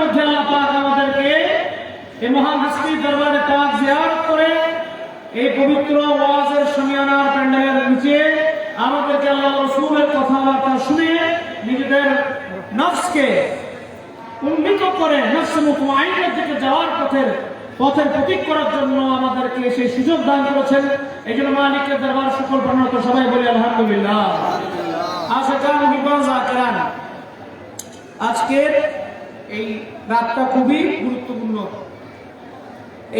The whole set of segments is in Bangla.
মধ্যে আল্লাহ পাক আমাদেরকে এই মহান হাস্তির দরবারে পাক জিয়ারত করে এই পবিত্র ওয়াজের শামিয়ানার প্যান্ডেলের নিচে আমাদেরকে আল্লাহ রাসূলের কথাবার্তা শুনে নিজেদের নফসকে উন্নীত করে নফস মুতমাইন্নার দিকে যাওয়ার পথের প্রতীক করার জন্য আমাদেরকে সেই সুযোগ দান করেছেন। এই জন্য মালিকের দরবার সকল প্রণত সবাই বলি আলহামদুলিল্লাহ। আজকের এই রাতটা খুবই গুরুত্বপূর্ণ।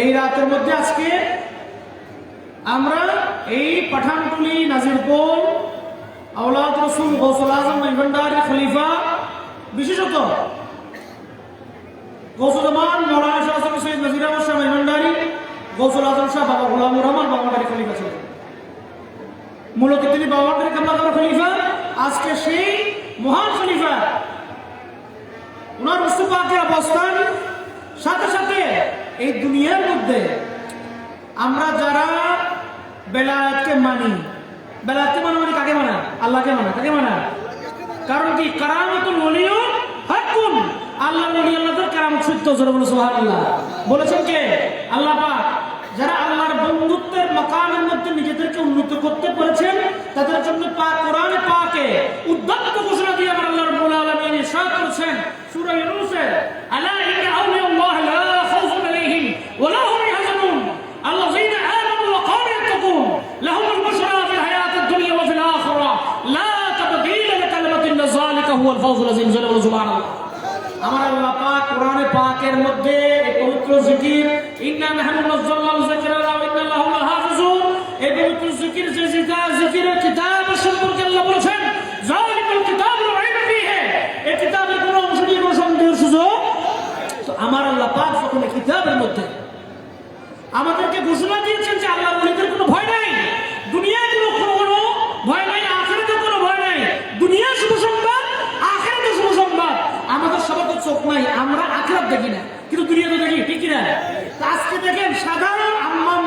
এই রাতের মধ্যে আজকে আমরা এই পাঠানটুলি নাজিরপুর আওলাদ রাসূল গৌসুল আজম ভান্ডারী খলিফা বিশেষত গৌসুল জামান মাওলানা শাহ সৈয়দ নজির আহমদ শাহ ভান্ডারী গৌসুল আজম শাহ বাবা গোলামুর রহমান ভান্ডারী খলিফা ছিলেন। মূলত তিনি বাবা ভান্ডারী কামলাদার খলিফা। আজকে সেই মহান খলিফা ওনার মুস্তাফাকের অবস্থান সাথে সাথে এই দুনিয়ার মধ্যে আমরা যারা বেলায়েতকে মানি, বেলায়েতকে মানে কাকে মানা? আল্লাহকে মানা। কাকে মানা? কারণ কি কারামাতুল ওলিয়্যু হাক্কুন, আল্লাহর ওলি আল্লাহর কারামত সত্য। জোরে বলো সুবহানাল্লাহ। বলেছেন কে? আল্লাহ পাক। যারা আল্লাহর বন্ধুত্বের মাকামের মধ্যে নিজেদেরকে উন্নীত করতে পেরেছেন তাদের জন্য পাক কোরআনে পাকে উদ্যত ঘোষণা দিয়ে আমার আল্লাহ রাব্বুল আলামিন ইরশাদ করেছেন সূরা ইউনূসে, আলা ইন্না আউলিয়াল্লাহ লা খাউফুন আলাইহিম ওয়া লা হুম ইয়াহজানুন আল্লাযীনা আমানু ওয়া কানু ইয়াত্তাকুন লাহুমুল বুশরা ফিল হায়াতিদ দুনিয়া ওয়া ফিল আখিরাহ লা তাবদীলা লিকালিমাতিল্লাহ যালিকা হুয়াল ফাওজুল আযীম। জোরে বলো সুবহানাল্লাহ। আমার আল্লাহ পাক কোরআনে পাকের মধ্যে এই পবিত্র জিকির ইন্না নাহনু নাযালনাল যিকরা ওয়া ইন্না লাহু লাহাফিজুন, এই পবিত্র জিকির যে জিকিরের কিতাব সম্পর্কে আল্লাহ বলেছেন যালিকাল কিতাবু লা রাইবা ফীহি, এই কিতাবের কোনো অংশ নিয়ে কোনো সন্দেহের সুযোগ। তো আমার আল্লাহ পাক যখন এই কিতাবের মধ্যে আমাদেরকে ঘোষণা দিয়েছেন যে আল্লাহর ওলিদের কোনো ভয় নাই, দুনিয়ায় কোনো ভয় নাই, আখিরাতে কোনো ভয় নাই। দুনিয়া শুভ সংবাদ, আখিরাতে শুভ সংবাদ। আমাদের সবার তো চোখ নাই, আমরা আখিরাত দেখি না, কিন্তু দুনিয়াতে দেখি, ঠিক না? আজকে দেখেন সাধারণ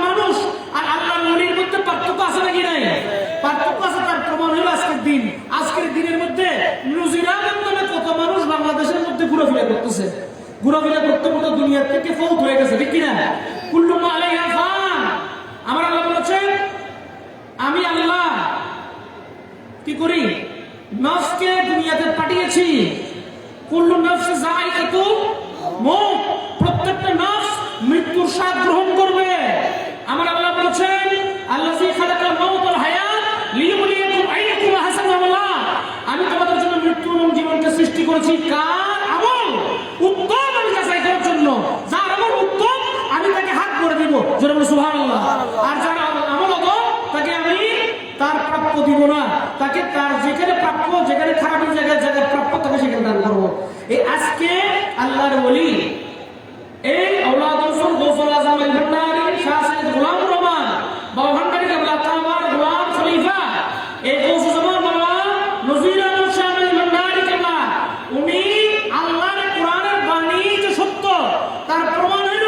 মানুষ আর আল্লাহর ওলির মধ্যে পার্থক্য আছে নাকি নাই? পার্থক্য আছে। তার প্রমাণ হলো আজকের দিন। আজকের দিনের মধ্যে নজির আহমেদ নামে কত মানুষ বাংলাদেশের মধ্যে ঘোরাফেরা করতেছে, ঘোরাফেরা করতে করতে দুনিয়ার থেকে ফৌত হয়ে গেছে, ঠিক কিনা? কুল্লু মা আলাইহা ফান। আমার আল্লাহ বলেছেন আমি আল্লাহ কি করি? নফসকে দুনিয়াতে পাঠিয়েছি। কুল্লু নফসিন যায়িকাতুল মউত, প্রত্যেকটা নফস মৃত্যুর স্বাদ গ্রহণ করবে। আমার আল্লাহ বলেছেন আল্লাযী খালাকাল মাউত ওয়াল হায়াত লিয়ুবলিয়াকুম আইয়ুকুম আহসানু আমালা, আমি তোমাদের জন্য মৃত্যু এবং জীবনকে সৃষ্টি করেছি কার আমল উত্তম আমি যাচাই করার জন্য। যার আমল উত্তম আমি তাকে হাত করে দিব। জোরে বলো সুবহানাল্লাহ। আর যার আমল অধম তাকে আমি তার প্রাপ্য দিব না, তাকে তার যেখানে প্রাপ্য, যেখানে খারাপের জায়গায় প্রাপ্য তাকে সেখানে দান করবো। এই আজকে আল্লাহর ওলি এই আওলাদ রাসূল গৌসুল আজম ভান্ডারী শাহ সৈয়দ গোলামুর রহমান বাবা ভান্ডারী কাবলা কাবার গোলাম খলিফা, এই গৌসুল জামান বাবা নজির আহমদ শাহ ভান্ডারী কাবলা, উনি আল্লাহর কোরআনের বাণী যে সত্য তার প্রমাণ হইল।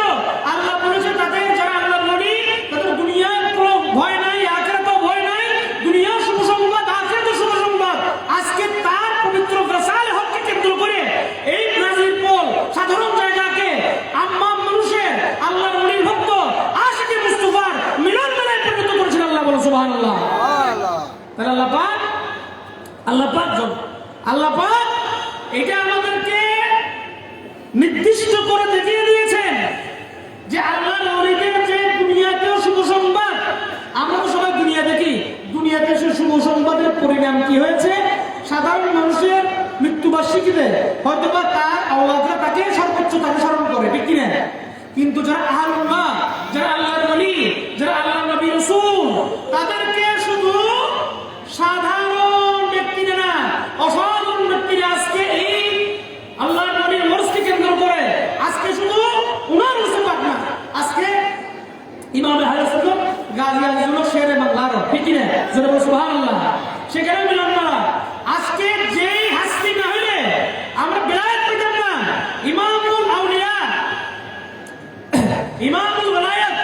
আল্লাহ বলেছে তাদের যারা আল্লাহর ওলি তাদের দুনিয়ার কোনো ভয় নাই, আখিরাতেও ভয় নাই। দুনিয়ার শুভ সংবাদ, আখিরাতের শুভ সংবাদ। আজকে তার পবিত্র রাসালে হককে কেন্দ্র করে এই নাজিরপুর সাধারণ জায়গাকে আম্মাম মানুষের আল্লাহর ওলির ভক্ত আশিকে মুস্তাফার মিলন মেলায় পরিণত করেছেন। আল্লাহ বলেন সুবহানাল্লাহ। তাহলে আল্লাহ পাক এটা আমাদেরকে নির্দিষ্ট করে দেখিয়ে দিয়েছেন যে আল্লাহর ওলিদের যে দুনিয়াতেও শুভ সংবাদ। আমরা তো সবাই দুনিয়া দেখি, দুনিয়াতে সে শুভ সংবাদের পরিণাম কি হয়েছে? সাধারণ মানুষের মৃত্যুবার্ষিকীতে হয়তোবা তার আওলাদরা তাকে সর্বোচ্চ তাকে স্মরণ করে, ঠিক কিনা? কিন্তু যারা আহলুল্লাহ, যারা আল্লাহর ওলি, যারা আল্লাহর নবী রাসূল, তাদেরকে শুধু সাধারণ ব্যক্তিরা না, অসাধারণ ব্যক্তিরা আজকে এই আল্লাহর নবীর ওরসকে কেন্দ্র করে আজকে শুধু উনার মুসলমান না, আজকে ইমাম আহলে সুন্নাত গাজী আজিজুল্লাহ শেরে বাংলার, ঠিক কিনা? জোরে বলো সুবহানাল্লাহ। সেখানে মিলন মেলা। আজকে যেই হাসতি না হইলে আমরা বেলায়েত পেতাম না। ইমামুল আউলিয়া, ইমামুল ওয়ালায়াত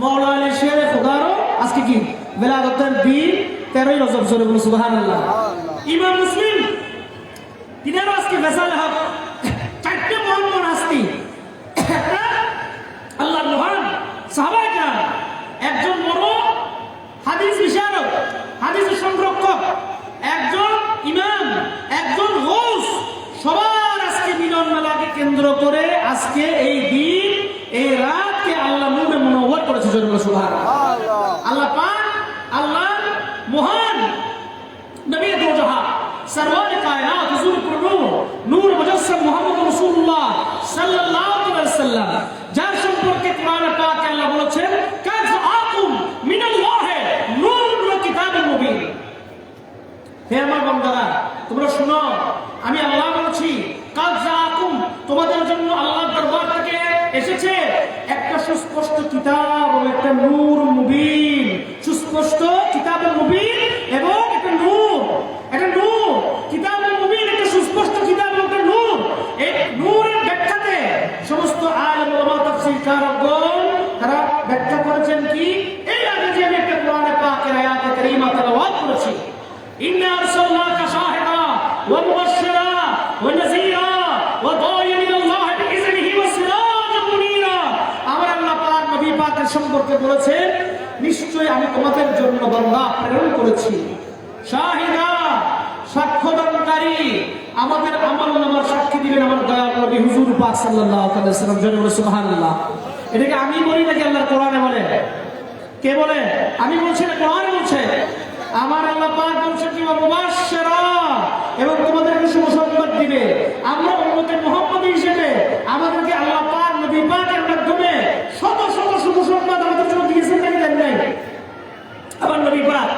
মাওলানা শেরে খুদারও আজকে কি বেলায়েতের দিন 13ই রজব। জোরে বলো সুবহানাল্লাহ। ইমাম মুসলিম তিনারও আজকে ভেসাল হক, 4টে মিলন মেলাকে কেন্দ্র করে আজকে এই দিন, এই রাতকে আল্লাহ নূরে মুনাওয়ার করেছে। সুবহানাল্লাহ। আল্লাহ পাক, আল্লাহ মহান নবী দো জাহান সরওয়ারে কায়নাত হুজুর নূর নূর মুজাসসাম মুহাম্মদ রাসূলুল্লাহ সাল্লাল্লাহু আলাইহি ওয়াসাল্লাম, যার সম্পর্কে কোরআনে পাকে আল্লাহ বলেছেন কাদ জাআকুম মিনাল্লাহি নূরুন ওয়া কিতাবুম মুবিন। হে আমার বান্দারা, তোমরা শুনো, আমি আল্লাহ বলছি, কাদ জাআকুম, তোমাদের জন্য আল্লাহর দরবার থেকে এসেছে একটা সুস্পষ্ট কিতাব ও একটা নূর মুবিন। সুস্পষ্ট কিতাবুল মুবিন এবং একটা নূর, একটা নূর কিতাবুল মুবিন, একটা সুস্পষ্ট কিতাব এবং একটা নূর। এই নূরের ব্যাখ্যাতে সমস্ত আলেম ওলামা তাফসীরকারগণ তারা ব্যাখ্যা করেছেন কি, এই আগে যে আমি একটা কোরআনে পাকের আয়াতে কারীমা তেলাওয়াত করেছি, ইন্না আরসালনাকা শাহিদা ওয়া মুবাশশিরা ওয়া নাযীরা ওয়া দাঈয়ান ইলাল্লাহি বিইযনিহি ওয়া সিরাজাম মুনীরা। আমার আল্লাহ পাক নবী পাকের সম্পর্কে বলেছেন, নিশ্চয়ই আমি তোমাদের জন্য বান্দা প্রেরণ করেছি, শাহিদা, সাক্ষ্যদানকারী, আমাদের আমলনামার সাক্ষী দিবেন আমার দয়াল নবী হুজুর পাক সাল্লাল্লাহু আলাইহি ওয়াসাল্লাম। জনাবে সুবহানাল্লাহ। এটাকে আমি বলি নাকি আল্লাহর কোরআনে বলে? কে বলে? আমি বলছি না, কোরআন বলছে। আমার আল্লাহ পাক বলছেন কি, মুবাশশিরা, এবং তোমাদেরকে শুভ সংবাদ দিবে। আমরা উম্মতে মুহাম্মদী হিসেবে আমাদেরকে আল্লাহ পাক নবী পাকের মাধ্যমে শত শত শুভ সংবাদ আমাদের জন্য দিয়েছেন নাকি দেন নাই? আবার নবী পাক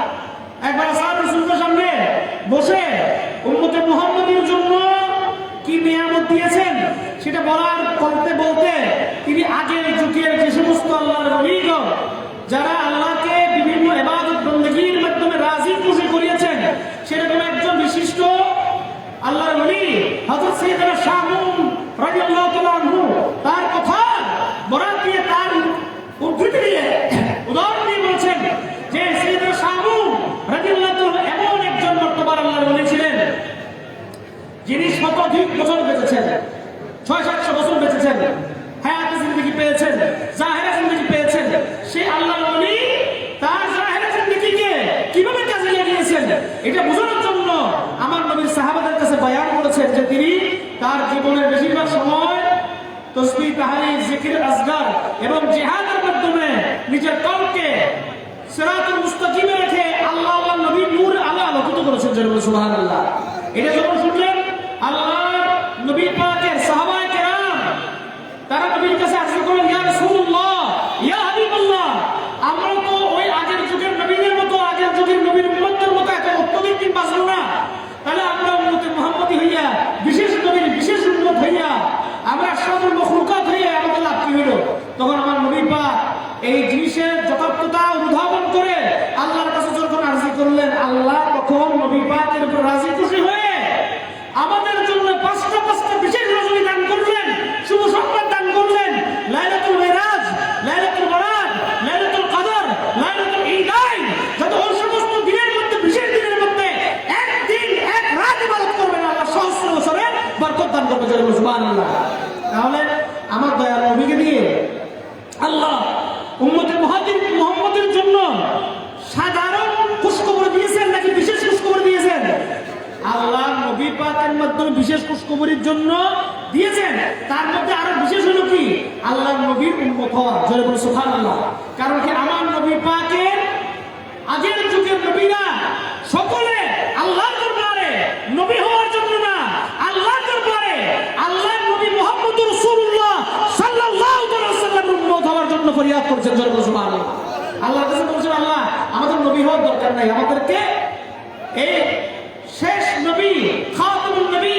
একবার সাহাবা রাসূলের সামনে বসে উম্মতে মুহাম্মদীর জন্য কি নিয়ামত দিয়েছেন সেটা বলার বলতে বলতে তিনি আগের যুগের যে সমস্ত আল্লাহর ওলিগণ যারা আল্লাহকে বিভিন্ন ইবাদত বন্দেগীর মাধ্যমে রাজি খুশি করিয়েছেন, সেরকম একজন বিশিষ্ট আল্লাহর ওলি হযরত সাইয়েদনা শাহ মুন রাদিয়াল্লাহু তাআলা আনহু, তার কথা বরাত দিয়ে, তার উদ্ধৃতি দিয়ে, উদাহরণ দিয়ে বলছেন যে সাইয়েদনা শাহ মুন রাদিয়াল্লাহু তাআলা এমন একজন মর্তবার আল্লাহর ওলি ছিলেন যিনি শতাধিক বছর বেঁচেছেন, 600-700 বছর বেঁচেছেন, হায়াতে জিন্দেগি পেয়েছেন, জাহেরা জিন্দেগি পেয়েছেন। সেই আল্লাহর ওলি তার জাহেরা জিন্দেগিকে কিভাবে কাজে লাগিয়েছেন এটা বোঝানোর জন্য আমার নবীর সাহাবাদের কাছে বয়ান করেছেন যে তিনি তার জীবনের বেশিরভাগ সময় তাসবিহ, তাহলিল, জিকির, আজকার এবং জিহাদের মাধ্যমে নিজের কলকে সিরাতুল মুস্তাকিমে রেখে আল্লাহ নবীর নূর আলোকিত করেছেন। সুবহানাল্লাহ। এটা যখন শুনলেন আল্লাহর নবী পাকের সাহাবায়ে কেরাম তারা নবীর কাছে আরজ করলেন, ইয়া রাসূলুল্লাহ, ইয়া হাবিবাল্লাহ, আমরা তো ওই আগের যুগের নবীদের মতো, আগের যুগের নবীর উম্মতের মতো এত অত্যধিক দিন বাঁচব না, তাহলে আমরা উম্মতে মুহাম্মদী হইয়া, বিশেষ নবীর বিশেষ উম্মত হইয়া, আমরা আশরাফুল মাখলুকাত হইয়া আমাদের লাভ কি হইল? তখন আমার নবী পাক এই জিনিসের যথার্থতা অনুধাবন করে আল্লাহর কাছে যখন আরজি করলেন, আল্লাহ তখন নবী পাকের উপর রাজি খুশি হয়ে আমাদের জন্য পাঁচটা বিশেষ রজনী দান করলেন, শুভ সংবাদ দান করলেন। লাইলাতুল মিরাজ, লাইলাতুল বরাত, লাইলাতুল কদর, লাইলাতুল ঈদাইন, যত ওই সমস্ত দিনের মধ্যে, বিশেষ দিনের মধ্যে একদিন এক রাত ইবাদত করবেন, আল্লাহ সহস্র বছরে বরকত দান করবে। সুবহানাল্লাহ। তাহলে আমার দয়াল নবীকে দিয়ে আল্লাহ উম্মতে মুহাম্মদের জন্য সাধারণ খুশখবর দিয়েছেন নাকি বিশেষ খুশখবর দিয়েছেন? আল্লাহ নবী পাকের মাধ্যমে বিশেষ খুশখবরের জন্য দিয়েছেন। তার মধ্যে আরো বিশেষ হলো কি, আল্লাহর নবীর উম্মত হওয়া। জোরে বলে সুবহানাল্লাহ। কারণ কি, আমার নবী পাকের আগের যুগের নবীরা সকলে আল্লাহর দরবারে নবী হওয়ার জন্য না, আল্লাহর দরবারে আল্লাহর নবী মুহাম্মদ রাসূলুল্লাহ সাল্লাল্লাহু আলাইহি ওয়াসাল্লামের উম্মত হওয়ার জন্য ফরিয়াদ করছেন। জোরে বলে সুবহানাল্লাহ। আল্লাহর কাছে বলছেন, আল্লাহ আমাদের নবী হওয়ার দরকার নাই, আমাদেরকে এই শেষ নবী, খাতামুন নবী,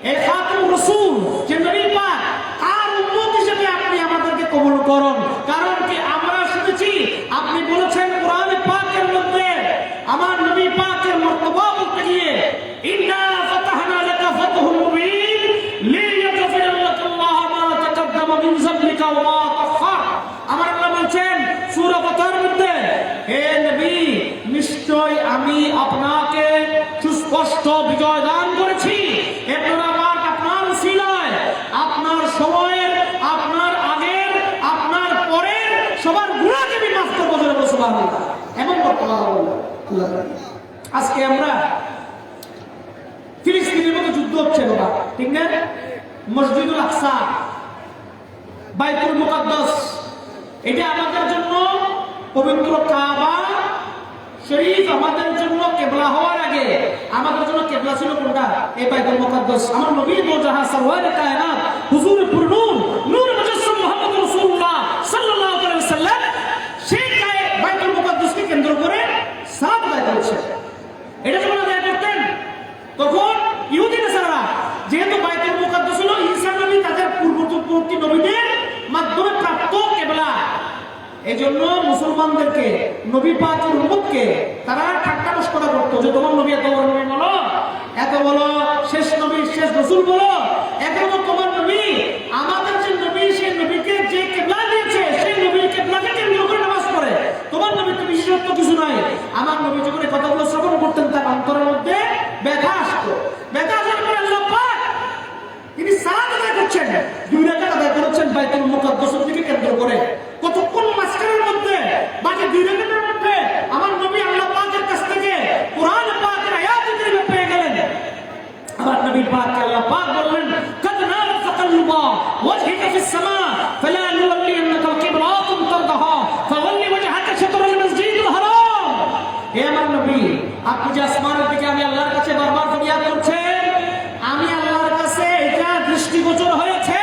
এই খাতামুর রাসূল যে নবী পাক, তার উম্মত হিসেবে আপনি আমাদেরকে কবুল করুন। কারণ কি, আমরা শুনেছি আপনি বলেছেন কোরআনে পাকের মধ্যে আমার নবী পাকের মর্তবা বলতে গিয়ে, ইন্না ফাতাহনা লাকা ফাতহুম মুবিন লিয়াগফিরা লাকাল্লাহু মা তাকাদ্দামা মিন যামবিকা ওয়া মা তাআখার। আমার আল্লাহ বলছেন সূরা ফাতহার মধ্যে, হে নবী, নিশ্চয় আমি আপনাকে সুস্পষ্ট বিজয় দান করেছি, আপনার উসিলায় আপনার সময়ের, আপনার আগের, আপনার পরের সবার গুনাহকে আমি মাফ করব। সুবহানাল্লাহ। এমন বর্তমান আজকে আমরা ফিলিস্তিনের মতো যুদ্ধ হচ্ছে বাবা, ঠিক না? মসজিদুল আকসা, বাইতুল মুকাদ্দাস, এটা আমাদের জন্য পবিত্র কাবা শরীফ। আমাদের জন্য কিবলা হওয়ার আগে আমাদের জন্য কিবলা ছিল কোনটা? এই বাইতুল মুকাদ্দাস। আমার নবী দো জাহান সরওয়ারে কায়নাত হুজুর পুরনুর নূর মুজাসসাম মুহাম্মদ রাসূলুল্লাহ সাল্লাল্লাহু আলাইহি ওয়াসাল্লাম সেই বাইতুল মুকাদ্দাসকে কেন্দ্র করে সালাত আদায় করেছেন। এটা যখন আদায় করতেন তখন ইহুদি নাসারা, যেহেতু বাইতুল মুকাদ্দাস হলো ঈসা নবী তাদের পূর্ববর্তী নবীদের মাধ্যমে প্রাপ্ত কিবলা, এজন্য মুসলমানদেরকে, নবী পাকের উম্মতকে তারা ঠাট্টা মশকরা করতো যে তোমার নবী এত বড় নবী বলো, এত বলো শেষ নবী, শেষ রাসূল বলো, এখন তোমার নবী, আমাদের যে নবী সেই নবীকে যে কিবলা দিয়েছে সেই নবীর কিবলাকে কেন্দ্র করে নামাজ পড়ে, তোমার নবী তো বিশেষত্ব কিছু নাই। আমার নবী যখন এই কথাগুলো শ্রবণ করতেন তার অন্তরের মধ্যে ব্যথা আসতো। ব্যথা আসার পরে আল্লাহ পাক তিনি সালাত আদায় করছেন, 2 রাকাত আদায় করেছেন বাইতুল মুকাদ্দাসের দিকে কেন্দ্র করে। কতক্ষণ মাঝখানের মধ্যে, বাকি 2 রাকাতের মধ্যে আমার নবী আল্লাহ পাকের কাছ থেকে কোরআন পাকের আয়াত কারীমা পেয়ে গেলেন। আমার নবী পাককে আল্লাহ পাক বললেন, কাদ নারা তাকাল্লুবা ওয়াজহিকা ফিস সামা ফালা নুওয়াল্লিয়ান্নাকা কিবলাতান তারদাহা ফাওয়াল্লি ওয়াজহাকা শাতরাল মাসজিদিল হারাম। হে আমার নবী, আপনি যে আসমানের দিকে আমি আল্লাহর কাছে বারবার ফরিয়াদ করছেন, আমি আল্লাহর কাছে এটা দৃষ্টিগোচর হয়েছে,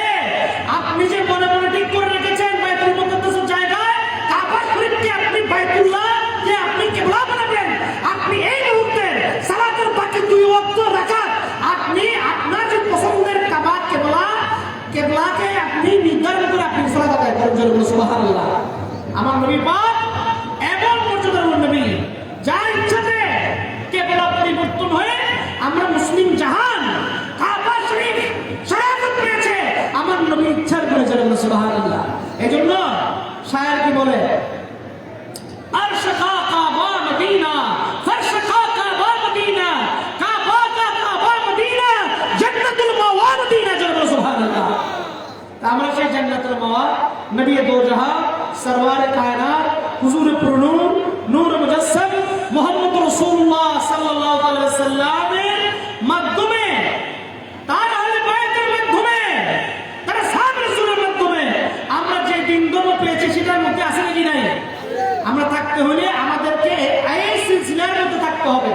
আপনি যে মনে মনে ঠিক করে রেখেছেন বাইতুল মুকাদ্দাসের জায়গায় কাবা শরীফকে আপনি বাইতুল্লাহ যে আপনি কিবলা বানাবেন, আপনি এই মুহূর্তে সালাতের বাকি 2 ওয়াক্ত রাকাত আপনি আপনার যে পছন্দের কাবা কিবলাকে আপনি নির্ধারণ করে আপনি সালাত আদায় করেন। জোরে সুবহানাল্লাহ। আমার নবী পাক এমন মর্যাদার নবী, যার ইচ্ছাতে কিবলা পরিবর্তন হয়ে আমরা মুসলিম জাহান কাবা শরীফ শাহাদাত পেয়েছে আমার নবীর ইচ্ছার করে। জোরে সুবহানাল্লাহ। এজন্য শায়ের কি বলে, আরশকা কাবা মদিনা ফরশকা কাবা মদিনা কাবা কা কাবা মদিনা জান্নাতুল মাওয়া মদিনা। জোরে সুবহানাল্লাহ। আমরা সেই জান্নাতুল মাওয়া নবী দো জাহান সরওয়ারে কায়নাত হুজুর পুরনুর নূর মুজাসসাম মুহাম্মদ রাসূলুল্লাহ সাল্লাল্লাহু আলাইহি ওয়াসাল্লামের মাধ্যমে, তার আহলে বাইতের মাধ্যমে, তার সাহাবা রাসূলের মাধ্যমে আমরা যে দিন ধর্ম পেয়েছি সেটার মধ্যে আছে নাকি নাই? আমরা থাকতে হলে আমাদেরকে এই সিলসিলার মধ্যে থাকতে হবে,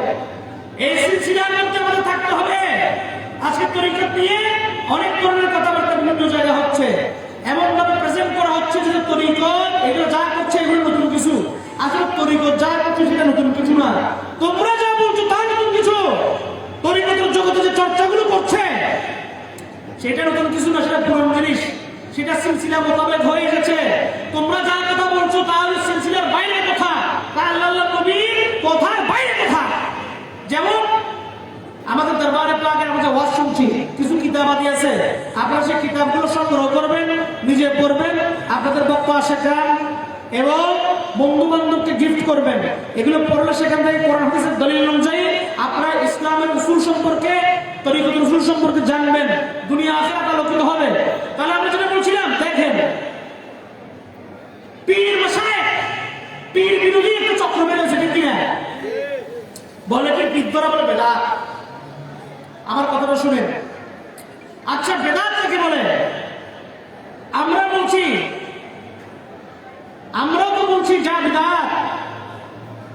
এই সিলসিলার মধ্যে আমাদের থাকতে হবে। আজকে তরিকত নিয়ে অনেক ধরনের কথাবার্তা বিভিন্ন জায়গায় হচ্ছে, এমন ভাবে প্রেজেন্ট করা হচ্ছে যে তরিকত এগুলো যা করছে এগুলো নতুন কিছু। আসলে তরিকত যা করছে সেটা নতুন কিছু না, তোমরা যা বলছো তা নতুন কিছু। তরিকতের জগতে যে চর্চাগুলো করছে সেটা নতুন কিছু না, সেটা পুরনো জিনিস, সেটা সিলসিলা মোতাবেক হয়ে গেছে। তোমরা যা কথা বলছো তা হলো সিলসিলার বাইরে কথা, তা আল্লাহ নবীর কথার বাইরে কথা। যেমন আমাদের দরবারে পাকের আমরা ওয়াজ শুনছি, কিছু কিতাবাদি আছে, আপনারা সেই কিতাবগুলো সংগ্রহ করবেন, নিজে পড়বেন, আপনাদের বক্তা শেখান এবং বন্ধু বান্ধবকে গিফট করবেন। এগুলো পড়লে সেখান থেকে কোরআন হাদিসের দলিল অনুযায়ী আপনারা ইসলামের উসুল সম্পর্কে, তরিকতের উসুল সম্পর্কে জানবেন, দুনিয়া আখিরাত আলোকিত হবে। তাহলে আমরা যেটা বলছিলাম, দেখেন পীর মাশায়েখ, পীর বিরোধী একটা চক্র বেরোছে, ঠিক কিনা? বলে কি বিদ্যরা বলে বেদাত। আমার কথাটা শুনেন। আচ্ছা, বেদাত কাকে বলে? আমরা বলছি, আমরাও তো বলছি যা বিদাত,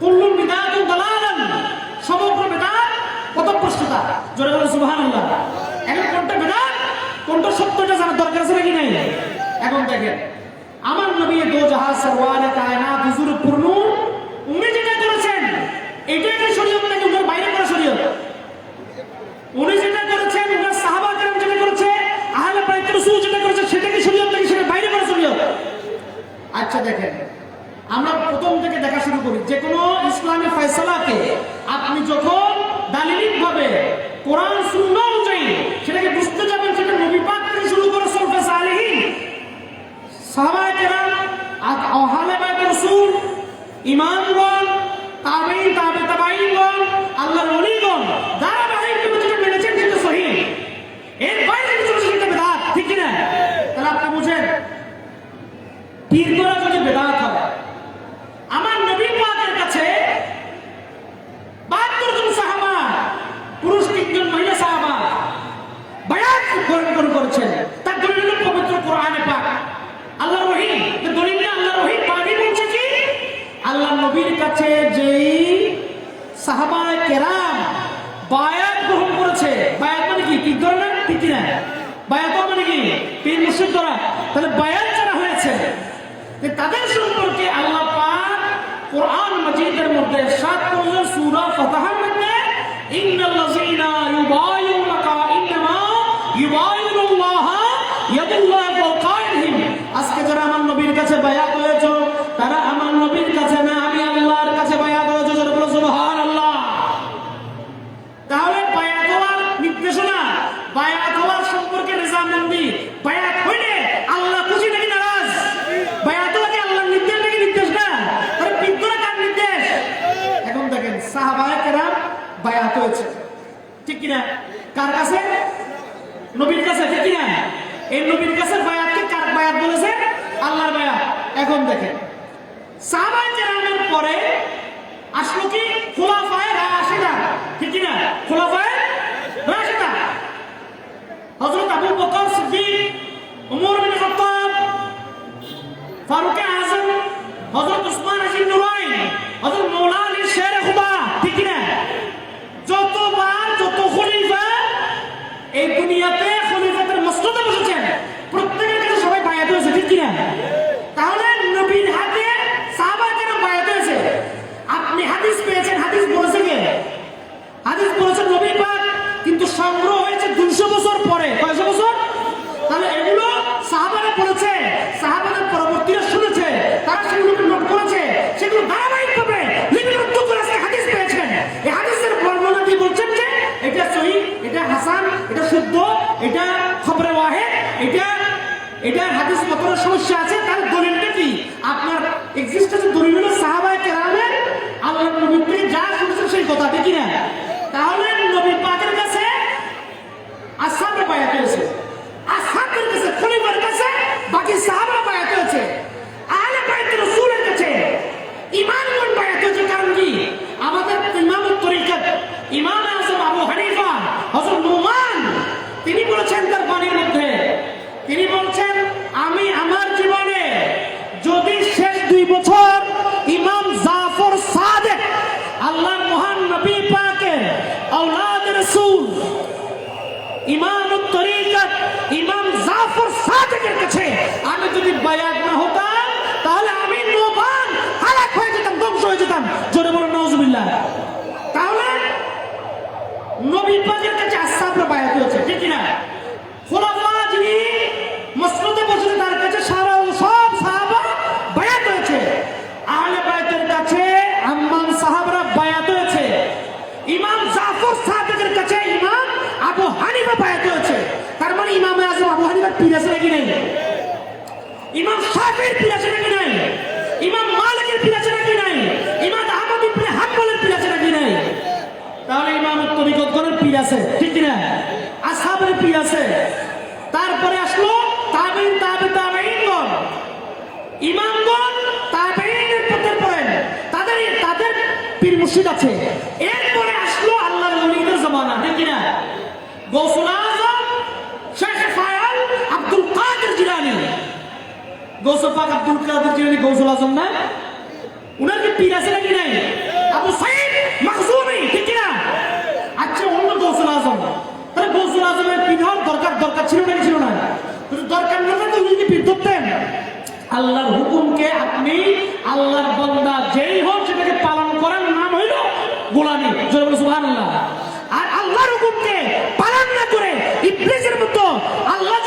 কুল্লুল বিদাতুন দালালান, সমগ্র বিদাত পথভ্রষ্টতা। জোরে বলে সুবহানাল্লাহ। এখন কোনটা বিদাত কোনটা সত্যটা জানার দরকার আছে নাকি নাই? এখন দেখেন, আমার নবী দো জাহান সরওয়ারে কায়নাত হুজুর পুরনুর উনি যেটা করেছেন এটাই কি শরীয়ত নাকি ওনার বাইরে করা শরীয়ত? উনি যেটা করেছেন, ওনার সাহাবা কেরাম যেটা করেছে, আহলে বাইত রাসূল যেটা করেছে সেটা কি শরীয়ত নাকি সেটা বাইরে করা শরীয়ত? আচ্ছা দেখেন, আমরা প্রথম থেকে দেখা শুরু করি। যে কোনো ইসলামী ফয়সালাকে আপনি যখন দালিলিক ভাবে কোরআন সুন্নাহ অনুযায়ী সেটাকে বুঝতে যাবেন, সেটা নবী পাক থেকে শুরু করে সলফে সালেহিন, সাহাবায়ে কেরাম, আহলে বাইত রাসূল, ইমামগণ, তাবেঈন, তাবে তাবেঈনগণ, আল্লাহর ওলিগণ, ধারাবাহিকভাবে যেটা মেনেছেন সেটা সহিহ। এর বাইরে কিছু সেটা বিদআত, ঠিক কি না? তাহলে আপনি বুঝেন, পীর করা যদি বিদআত হয়, আমার নবী পাকের কাছে 72 জন সাহাবা, পুরুষ 3 জন, মহিলা সাহাবা, বায়াত অঙ্কন করেছেন। তার দলিল হলো পবিত্র কোরআনে পাক, আল্লাহর ওহী। যে দলিলে আল্লাহর ওহী পাকই বলছে কি, আল্লাহ নবীর কাছে যেই সাহাবায়ে কেরাম বায়াত গ্রহণ করেছে, বায়াত মানে কি, ঠিক ধরে না, ঠিক কিনা? বায়াত মানে কি, পীর মুর্শিদ ধরা। তাহলে বায়াত যারা হয়েছে তাদের সম্পর্কে আল্লাহ পাক কোরআন মাজিদের মধ্যে 7 নম্বর সূরা ফাতহার মধ্যে ইন্নাল্লাযীনা ইউবায়ুনাকা ইন্নামা ইউবায়ুনুল্লাহ ইয়াদুল্লাহি ফাওকা আইদিহিম। আজকে যারা আমার নবীর কাছে বায়াত হয়েছে তারা আমার নবীর কাছে না, আমি আল্লাহর কাছে বায়াত হয়েছে। যারা বলে সুবহানাল্লাহ। তাহলে বায়াত হওয়ার নির্দেশনা, বায়াত হওয়ার সম্পর্কে রেজামন্দি, বায়াত হইলে আল্লাহ খুশি নাকি নারাজ? বায়াত হওয়া কি আল্লাহর নির্দেশ নাকি নির্দেশ না? তাহলে বিদ্রোহ কার নির্দেশ? এখন দেখেন সাহাবায়ে কেরাম বায়াত হয়েছে, ঠিক কিনা? কার কাছে? নবীর কাছে, ঠিক কিনা? এই নবীর কাছে বায়াতকে কার বায়াত বলেছে? আল্লাহর বায়াত। এখন দেখেন সাহাবায়ে কেরামের পরে আসলো কি খুলাফায়ে রাশিদা, ঠিক কিনা? খুলাফায়ে রাশিদা হযরত আবু বকর সিদ্দিক, ওমর বিন খাত্তাব, ফারুক আযম, হযরত উসমান ইবনে নুরাইন, হযরত মাওলানা আলী শের খুদা, ঠিক কিনা? যতবার যত খলিফা এই দুনিয়াতে খলিফাতের মসনদে বসেছেন প্রত্যেকের কাছে সবাই বায়াত হয়েছে, ঠিক কিনা? তাহলে নবীর হাতে সাহাবায়ে কেরাম বায়াত হয়েছে। আপনি হাদিস পেয়েছেন, হাদিস বলেছে কে? হাদিস বলেছেন নবী পাক, কিন্তু সংগ্রহ হয়েছে 200 বছর পরে। কয়শো বছর? তাহলে এগুলো সাহাবারা বলেছে, সাহাবাদের পরবর্তীরা শুনেছে, তারা সেগুলোকে নোট করেছে, সেগুলো ধারাবাহিকভাবে লিপিবদ্ধ করে আজকে হাদিস পেয়েছেন। এই হাদিসের বর্ণনা দিয়ে বলছেন যে এটা সহিহ, এটা হাসান, এটা শুদ্ধ, এটা খবরে ওয়াহিদ, এটা হাদিস মতনের সমস্যা আছে। তার দলিলটা কি? আপনার এক্সিস্টেন্স দলিল হলো সাহাবায়ে কেরামের আল্লাহর নবীর থেকে যা শুনেছেন সেই কথা, ঠিক কিনা? তাহলে নবী পাকের কাছে আসহাবরা বায়াত হয়েছে, আসহাবদের কাছে, খলিফার কাছে বাকি সাহাবারা বায়াত হয়েছে, আহলে বাইত রাসূলের কাছে ইমামগণ বায়াত হয়েছে। কারণ কি? আমাদের ইমামুত তরিকত ইমাম আযম আবু হানিফা হযরত নুমান তিনি বলেছেন তার বাণীর মধ্যে, তিনি বলছেন আমি আমার জীবনে যদি শেষ 2 বছর ইমাম জাফর সাদিক আল্লাহর মহান নবী পাকের আওলাদ রাসূল ইমামুত তরিকত ইমাম জাফর সাদিকের কাছে আমি যদি বায়াত না হতাম তাহলে আমি নোমান হালাক হয়ে যেতাম, ধ্বংস হয়ে যেতাম। জোরে বলুন নাউজুবিল্লাহ। তাহলে নবী পাকের কাছে আসহাবরা বায়াত হয়েছে, ঠিক কিনা? খোলাফা যিনি মসনদে বসেছে তার কাছে সব সাহাবা বায়াত হয়েছে। আহলে বাইতের কাছে আম্মান সাহাবারা বায়াত হয়েছে। ইমাম জাফর সাদিকের কাছে ইমাম আবু হানিফা বায়াত হয়েছে। তার মানে ইমাম আযম আবু হানিফার পীর আছে নাকি নাই? ইমাম শাফিঈর পীর আছে নাকি নাই? ইমাম মালিকের পীর আছে নাকি নাই? ইমাম আহমদ ইবনে হাম্বলের পীর আছে নাকি নাই? তাহলে ইমামুত তরিকতগণের পীর আছে, ঠিক কিনা? আসহাবের পীর আছে। তারপরে আসলো তাবেঈন, তাবেঈনগণ, ইমামগণ তাবেঈনের পথে পড়েন, তাদের পীর মুর্শিদ আছে। এরপরে আসলো আল্লাহর ওলিদের জামানা, ঠিক কিনা? গৌসুল আযম শেখ ফায়াল আব্দুল কাদের জিলানী, গৌসুল পাক আব্দুল কাদের জিলানী গৌসুল আযম না? উনার কি পীর আছে নাকি নাই? আবু সাঈদ মাখজুমি, ঠিক কিনা? আচ্ছা, অন্য গৌসুল আযম, তাহলে গৌসুল আযমের পীর হওয়ার দরকার ছিল নাকি ছিল না? দরকার না থাকলে উনি কি পীর ধরতেন? আল্লাহর হুকুমকে আপনি আল্লাহর বান্দা যেই হোক সেটাকে পালন করার নাম হইল গোলামি। জোরে বলো সুবহানাল্লাহ। আর আল্লাহর হুকুমকে পালন না করে ইবলিসের মতো আল্লাহ